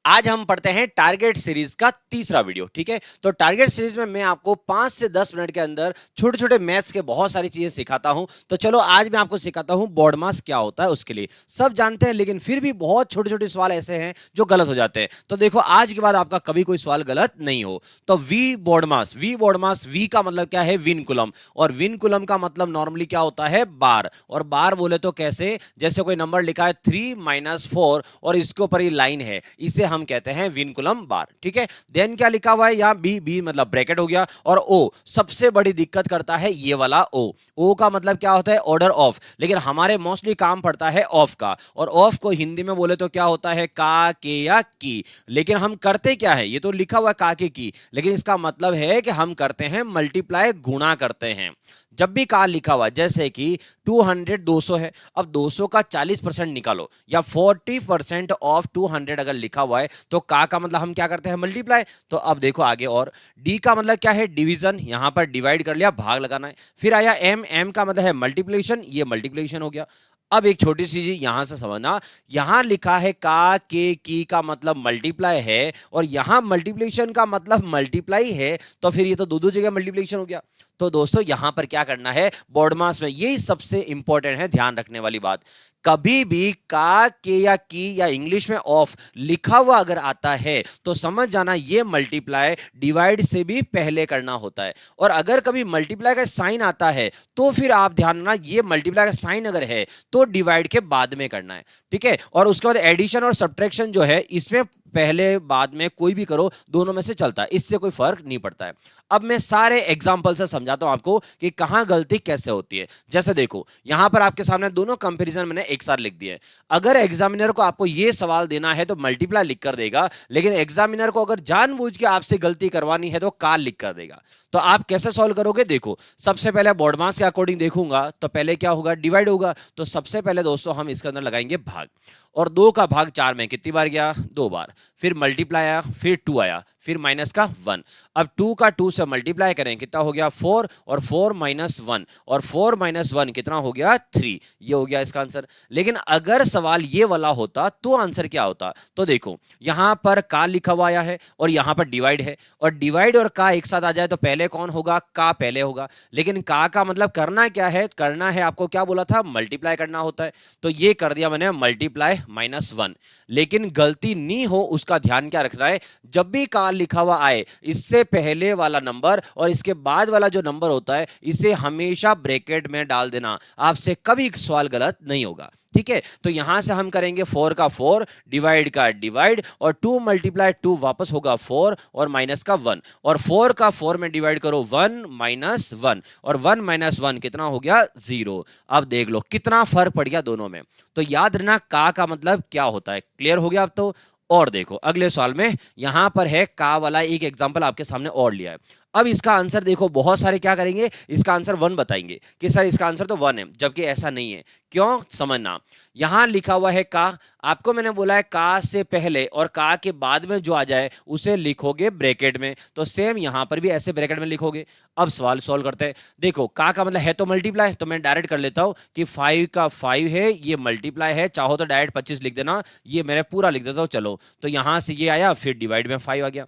आज हम पढ़ते हैं टारगेट सीरीज का तीसरा वीडियो। ठीक है, तो टारगेट सीरीज में मैं आपको 5 से 10 मिनट के अंदर छोटे छोटे मैथ्स के बहुत सारी चीजें सिखाता हूं। तो चलो आज मैं आपको सिखाता हूं बॉड मास क्या होता है। उसके लिए सब जानते हैं, लेकिन फिर भी बहुत छोटे छोटे सवाल ऐसे हैं जो गलत हो जाते हैं। तो देखो, आज के बाद आपका कभी कोई सवाल गलत नहीं हो। तो वी बॉड मास, वी का मतलब क्या है? Win coulomb. और विन कुलम का मतलब नॉर्मली क्या होता है? बार। और बार बोले तो कैसे? जैसे कोई नंबर लिखा है 3-4 और इसके ऊपर ये लाइन है, इसे हम कहते हैं विनकुलम बार। ठीक है, देन क्या लिखा हुआ है यहाँ? बी। बी मतलब ब्रैकेट हो गया। और ओ सबसे बड़ी दिक्कत करता है ये वाला ओ। ओ का मतलब क्या होता है? Order of. लेकिन हमारे मोस्टली काम पड़ता है ऑफ का, और ऑफ को हिंदी में बोले तो क्या होता है? का, के या की। लेकिन हम करते क्या है? ये तो लिखा हुआ है का, के, की, लेकिन इसका मतलब है कि हम करते हैं मल्टीप्लाई, गुणा करते हैं। जब भी का लिखा हुआ, जैसे कि 200 200 है, अब 200 का 40% निकालो, या 40% ऑफ 200 अगर लिखा हुआ है तो का मतलब हम क्या करते हैं? मल्टीप्लाई। तो अब देखो आगे, और डी का मतलब क्या है? डिवीजन। यहां पर डिवाइड कर लिया, भाग लगाना है। फिर आया एम। एम का मतलब है मल्टीप्लिकेशन, ये मल्टीप्लिकेशन हो गया। अब एक छोटी सी चीज यहां से समझना, यहां लिखा है का, के, की का मतलब मल्टीप्लाई है, और यहां मल्टीप्लिकेशन का मतलब मल्टीप्लाई है, तो फिर ये तो दो दो जगह मल्टीप्लिकेशन हो गया। तो दोस्तों यहां पर क्या करना है? बॉड मास में यही सबसे इंपॉर्टेंट है, ध्यान रखने वाली बात। कभी भी का, के या की या इंग्लिश में ऑफ लिखा हुआ अगर आता है तो समझ जाना ये मल्टीप्लाई डिवाइड से भी पहले करना होता है। और अगर कभी मल्टीप्लाई का साइन आता है तो फिर आप ध्यान रखना, ये मल्टीप्लाई का साइन अगर है तो डिवाइड के बाद में करना है। ठीक है, और उसके बाद एडिशन और सब्ट्रैक्शन जो है, इसमें पहले बाद में कोई भी करो, दोनों में से चलता है, इससे कोई फर्क नहीं पड़ता है। अब मैं सारे एग्जांपल से समझाता हूं आपको कि कहां गलती कैसे होती है। जैसे देखो, यहां पर आपके सामने दोनों कंपैरिजन मैंने एक साथ लिख दिए हैं। अगर एग्जामिनर को आपको यह सवाल देना है तो मल्टीप्लाई लिख कर देगा, लेकिन एग्जामिनर को अगर जानबूझ के आपसे गलती करवानी है तो का लिख कर देगा। तो आप कैसे सॉल्व करोगे? देखो, सबसे पहले बॉड मास के अकॉर्डिंग देखूंगा तो पहले क्या होगा? डिवाइड होगा। तो सबसे पहले दोस्तों हम इसके अंदर लगाएंगे भाग, और 2 का भाग 4 में कितनी बार गया? 2 बार। फिर मल्टीप्लाई आया, फिर 2 आया, फिर माइनस का 1। अब 2 का 2 से मल्टीप्लाई करें, कितना हो गया? 4, और 4 माइनस 1, और 4 माइनस 1 कितना हो गया? 3। ये हो गया इसका आंसर। लेकिन अगर सवाल ये वाला होता तो आंसर क्या होता? तो देखो, यहां पर का लिखा हुआ आया है और यहां पर डिवाइड है, और डिवाइड और का एक साथ आ जाए तो पहले कौन होगा? का पहले होगा। लेकिन का मतलब करना क्या है? करना है आपको, क्या बोला था? मल्टीप्लाई करना होता है। तो ये कर दिया मैंने, मल्टीप्लाई -1। लेकिन गलती नहीं हो उसका ध्यान क्या रखना है? जब भी का लिखा हुआ आए, इससे पहले वाला नंबर और इसके बाद वाला जो नंबर होता है, इसे हमेशा ब्रैकेट में डाल देना, आपसे कभी सवाल गलत नहीं होगा। ठीक है, तो यहां से हम करेंगे 4 का 4, डिवाइड का डिवाइड, और 2 मल्टीप्लाई 2 वापस होगा 4, और माइनस का 1, और 4 का 4 में डिवाइड करो 1 माइनस 1, और 1 माइनस 1 कितना हो गया? 0। अब देख लो कितना फर्क पड़ गया दोनों में। तो याद रखना का मतलब क्या होता है। क्लियर हो गया अब तो? और देखो अगले सवाल में यहां पर है का वाला एक एग्जांपल आपके सामने और लिया है। अब इसका आंसर देखो, बहुत सारे क्या करेंगे? इसका आंसर 1 बताएंगे कि सर इसका आंसर तो 1 है, जबकि ऐसा नहीं है। क्यों? समझना, यहां लिखा हुआ है का, आपको मैंने बोला है का से पहले और का के बाद में जो आ जाए उसे लिखोगे ब्रैकेट में, तो सेम यहां पर भी ऐसे ब्रैकेट में लिखोगे। अब सवाल सॉल्व करते हैं। देखो, का मतलब है तो मल्टीप्लाई, तो मैं डायरेक्ट कर लेता हूं कि 5 का 5 है, ये मल्टीप्लाई है, चाहो तो डायरेक्ट 25 लिख देना, ये मैंने पूरा लिख देता हूं। चलो, तो यहां से ये आया, फिर डिवाइड में 5 आ गया।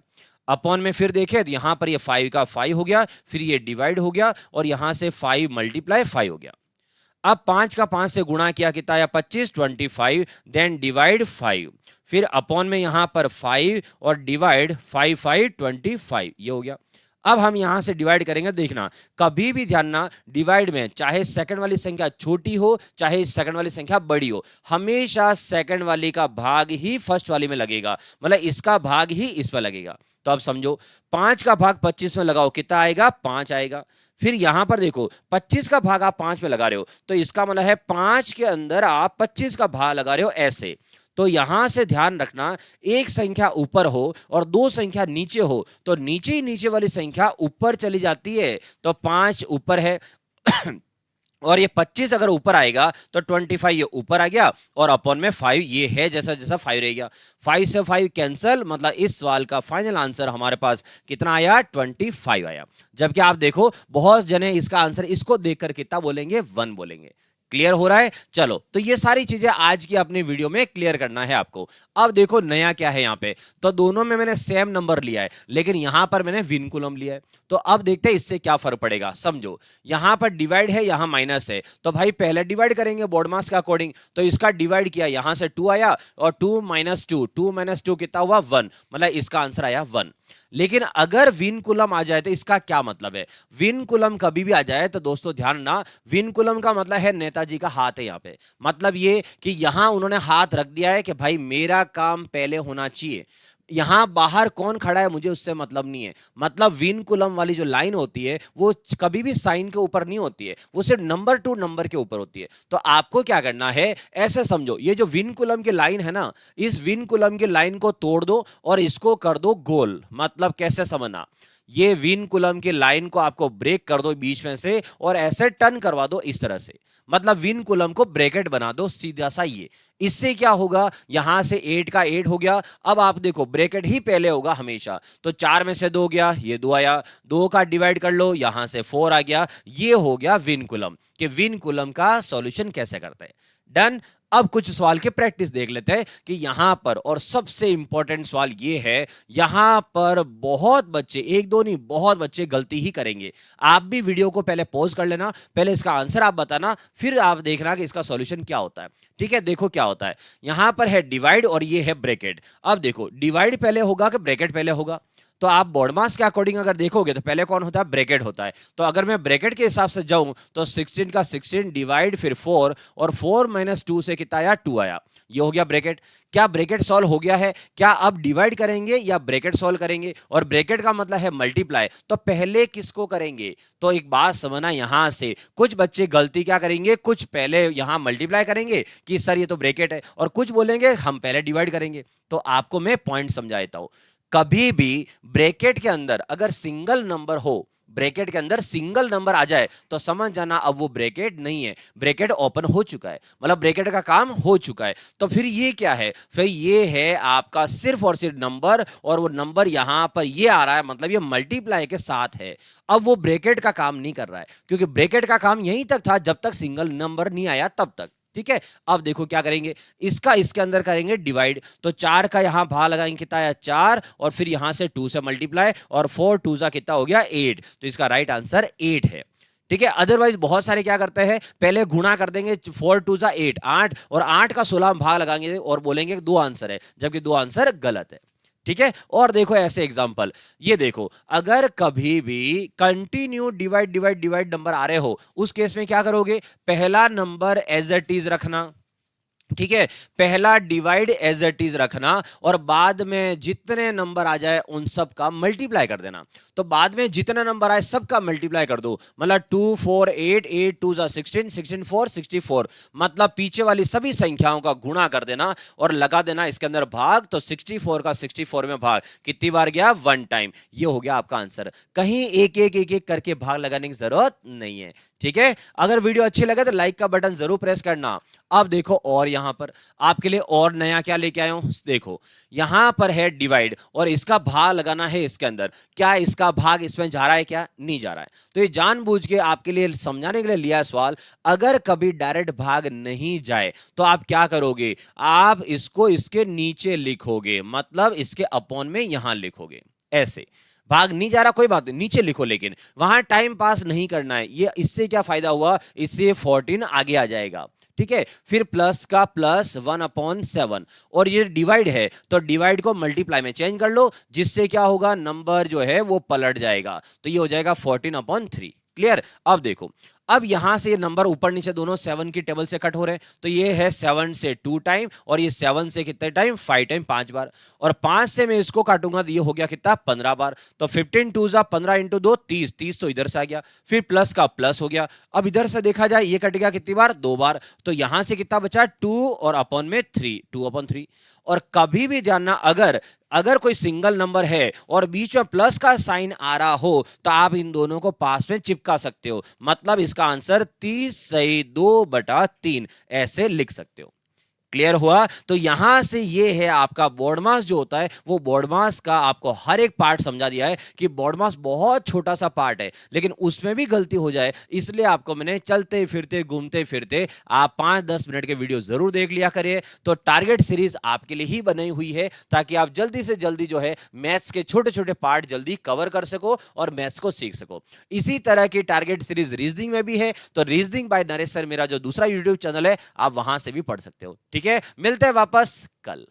अपॉन में फिर देखे तो यहां पर ये 5 का 5 हो गया, फिर ये डिवाइड हो गया, और यहां से 5 मल्टीप्लाई 5 हो गया। अब 5 का 5 से गुणा किया, कितना आया? 25, 25, देन डिवाइड 5, फिर अपॉन में यहां पर 5 और डिवाइड 5 5 25, ये हो गया। अब हम यहां से डिवाइड करेंगे, देखना कभी भी ध्यान ना, डिवाइड में चाहे सेकंड वाली संख्या छोटी हो चाहे सेकंड वाली संख्या बड़ी हो, हमेशा सेकंड वाली का भाग ही फर्स्ट वाली में लगेगा, मतलब इसका भाग ही इस पर लगेगा। तो अब समझो, 5 का भाग 25 में लगाओ, कितना आएगा? 5 आएगा। फिर यहां पर देखो, 25 का भाग आप 5 में लगा रहे हो, तो इसका मतलब है 5 के अंदर आप 25 का भाग लगा रहे हो, ऐसे। तो यहां से ध्यान रखना, एक संख्या ऊपर हो और दो संख्या नीचे हो तो नीचे ही नीचे वाली संख्या ऊपर चली जाती है। तो 5 ऊपर है और ये 25 अगर ऊपर आएगा तो 25 ये ऊपर आ गया, और अपॉन में 5 ये है, जैसा जैसा 5 रह गया। 5 से 5 कैंसल, मतलब इस सवाल का फाइनल आंसर हमारे पास कितना आया? 25 आया। जबकि आप देखो, बहुत जने इसका आंसर इसको देखकर कितना बोलेंगे? 1 बोलेंगे। क्लियर हो रहा है? चलो, तो ये सारी चीजें आज की अपनी वीडियो में क्लियर करना है आपको। अब देखो नया क्या है यहाँ पे, तो दोनों में मैंने सेम नंबर लिया है, लेकिन यहां पर मैंने विनकुलम लिया है। तो अब देखते हैं इससे क्या फर्क पड़ेगा। समझो, यहां पर डिवाइड है, यहां माइनस है, तो भाई पहले डिवाइड करेंगे बॉड मास के अकॉर्डिंग। तो इसका डिवाइड किया, यहां से 2 आया, और 2 - 2, 2 - 2 कितना हुआ? 1, मतलब इसका आंसर आया 1। लेकिन अगर विनकुलम आ जाए तो इसका क्या मतलब है? विनकुलम कभी भी आ जाए तो दोस्तों ध्यान ना, विनकुलम का मतलब है नेताजी का हाथ है यहाँ पे। मतलब ये कि यहां उन्होंने हाथ रख दिया है कि भाई मेरा काम पहले होना चाहिए। यहां बाहर कौन खड़ा है मुझे उससे मतलब नहीं है। मतलब विनकुलम वाली जो लाइन होती है वो कभी भी साइन के ऊपर नहीं होती है, वो सिर्फ नंबर टू नंबर के ऊपर होती है। तो आपको क्या करना है, ऐसे समझो, ये जो विनकुलम की लाइन है ना, इस विनकुलम की लाइन को तोड़ दो और इसको कर दो गोल। मतलब कैसे समझना, ये विनकुलम की लाइन को आपको ब्रेक कर दो बीच में से और ऐसे टर्न करवा दो इस तरह से। मतलब विनकुलम को ब्रैकेट बना दो सीधा सा ये। इससे क्या होगा, यहां से 8 का 8 हो गया। अब आप देखो ब्रैकेट ही पहले होगा हमेशा, तो 4 में से 2 गया, ये 2 आया, 2 का डिवाइड कर लो, यहां से 4 आ गया। ये हो गया विनकुलम, कि विनकुलम का सॉल्यूशन कैसे करते हैं। डन। अब कुछ सवाल की प्रैक्टिस देख लेते हैं कि यहां पर, और सबसे इंपॉर्टेंट सवाल ये है, यहां पर बहुत बच्चे, एक दो नहीं बहुत बच्चे गलती ही करेंगे। आप भी वीडियो को पहले पॉज कर लेना, पहले इसका आंसर आप बताना, फिर आप देखना कि इसका सॉल्यूशन क्या होता है। ठीक है, देखो क्या होता है। यहां पर है डिवाइड और ये है ब्रैकेट। अब देखो डिवाइड पहले होगा कि ब्रैकेट पहले होगा? तो आप बॉड मास के अकॉर्डिंग अगर देखोगे तो पहले कौन होता है? ब्रैकेट होता है। तो अगर मैं ब्रैकेट के हिसाब से जाऊं तो 16 का 16 डिवाइड फिर 4, और 4 - 2 से कितना आया? 2 आया। ये हो गया ब्रैकेट। क्या ब्रैकेट सॉल्व हो गया है? क्या अब डिवाइड करेंगे या ब्रैकेट सॉल्व करेंगे? और ब्रैकेट का मतलब है मल्टीप्लाई, तो पहले किसको करेंगे? तो एक बात समझना, यहां से कुछ बच्चे गलती क्या करेंगे, कुछ पहले यहां मल्टीप्लाई करेंगे कि सर ये तो ब्रैकेट है, और कुछ बोलेंगे हम पहले डिवाइड करेंगे। तो आपको मैं पॉइंट समझा देता हूं। कभी भी ब्रैकेट के अंदर अगर सिंगल नंबर हो, ब्रैकेट के अंदर सिंगल नंबर आ जाए तो समझ जाना अब वो ब्रैकेट नहीं है, ब्रैकेट ओपन हो चुका है, मतलब ब्रैकेट का काम हो चुका है। तो फिर ये क्या है? फिर ये है आपका सिर्फ और सिर्फ नंबर, और वो नंबर यहां पर ये आ रहा है, मतलब ये मल्टीप्लाई के साथ है। अब वो ब्रैकेट का काम नहीं कर रहा है, क्योंकि ब्रैकेट का काम यहीं तक था जब तक सिंगल नंबर नहीं आया तब तक। ठीक है, अब देखो क्या करेंगे, इसका इसके अंदर करेंगे डिवाइड। तो 4 का यहां भाग लगाएंगे, कितना आया? 4, और फिर यहां से 2 से मल्टीप्लाई, और 4 2 जा कितना हो गया? 8। तो इसका राइट आंसर 8 है। ठीक है, अदरवाइज बहुत सारे क्या करते हैं, पहले गुणा कर देंगे, 4 2 जा 8, 8, और 8 का 16 भाग लगाएंगे और बोलेंगे 2 आंसर है, जबकि 2 आंसर गलत है। ठीक है, और देखो ऐसे एग्जांपल, ये देखो, अगर कभी भी continue divide divide divide number आ रहे हो, उस केस में क्या करोगे? पहला नंबर एज इट इज रखना। ठीक है, पहला डिवाइड एज इट इज रखना, और बाद में जितने नंबर आ जाए उन सब का मल्टीप्लाई कर देना। तो बाद में जितने नंबर आए सबका मल्टीप्लाई कर दो, मतलब 2 4 8, 8 2 16, 16 4 64, मतलब पीछे वाली सभी संख्याओं का गुणा कर देना और लगा देना इसके अंदर भाग। तो 64 का 64 में भाग कितनी बार गया? 1 टाइम। ये हो गया आपका आंसर। कहीं एक एक एक एक करके भाग लगाने की जरूरत नहीं है। ठीक है, अगर वीडियो अच्छी लगे तो लाइक का बटन जरूर प्रेस करना। अब देखो, और यहां पर आपके लिए और नया क्या लेके आया हूं, देखो यहां पर है डिवाइड, और इसका भाग लगाना है इसके अंदर। क्या इसका भाग इसमें जा रहा है? क्या नहीं जा रहा है? तो ये जानबूझ के आपके लिए समझाने के लिए लिया है सवाल। अगर कभी डायरेक्ट भाग नहीं जाए तो आप क्या करोगे? आप इसको इसके नीचे लिखोगे, मतलब इसके अपॉन में यहां लिखोगे। ऐसे भाग नहीं जा रहा, कोई बात नहीं, नीचे लिखो, लेकिन वहां टाइम पास नहीं करना है। ये इससे क्या फायदा हुआ? इससे 14 आगे आ जाएगा। ठीक है, फिर प्लस का प्लस 1/7, और ये डिवाइड है तो डिवाइड को मल्टीप्लाई में चेंज कर लो, जिससे क्या होगा? नंबर जो है वो पलट जाएगा, तो ये हो जाएगा 14/3। क्लियर? अब देखो, अब यहां से ये नंबर ऊपर नीचे दोनों 7 की टेबल से कट हो रहे हैं, तो ये है 7 से 2 टाइम, और ये 7 से कितने टाइम? 5 टाइम, 5 बार। और 5 से मैं इसको काटूंगा तो ये हो गया कितना? 15 बार। तो 15 2 जा 15 इंटू 2 30, 30 तो इधर से आ गया। फिर प्लस का प्लस हो गया। अब इधर से देखा जाए ये कट गया कितनी बार? 2 बार। तो यहां से कितना बचा? 2, और अपॉन में 3, 2/3। और कभी भी जानना, अगर अगर कोई सिंगल नंबर है और बीच में प्लस का साइन आ रहा हो तो आप इन दोनों को पास में चिपका सकते हो, मतलब इसका आंसर 30 सही 2/3 ऐसे लिख सकते हो। क्लियर हुआ? तो यहां से ये है आपका बोर्ड मास जो होता है, वो बोर्ड मास का आपको हर एक पार्ट समझा दिया है कि बोर्ड मास बहुत छोटा सा पार्ट है, लेकिन उसमें भी गलती हो जाए, इसलिए आपको मैंने चलते फिरते घूमते फिरते आप 5-10 मिनट के वीडियो जरूर देख लिया करिए। तो टारगेट सीरीज आपके लिए ही बनी हुई है ताकि आप जल्दी से जल्दी जो है मैथ्स के छोटे छोटे पार्ट जल्दी कवर कर सको और मैथ्स को सीख सको। इसी तरह की टारगेट सीरीज रीजनिंग में भी है, तो रीजनिंग बाय नरेश सर मेरा जो दूसरा यूट्यूब चैनल है, आप वहां से भी पढ़ सकते हो। ठीक है, मिलते हैं वापस कल।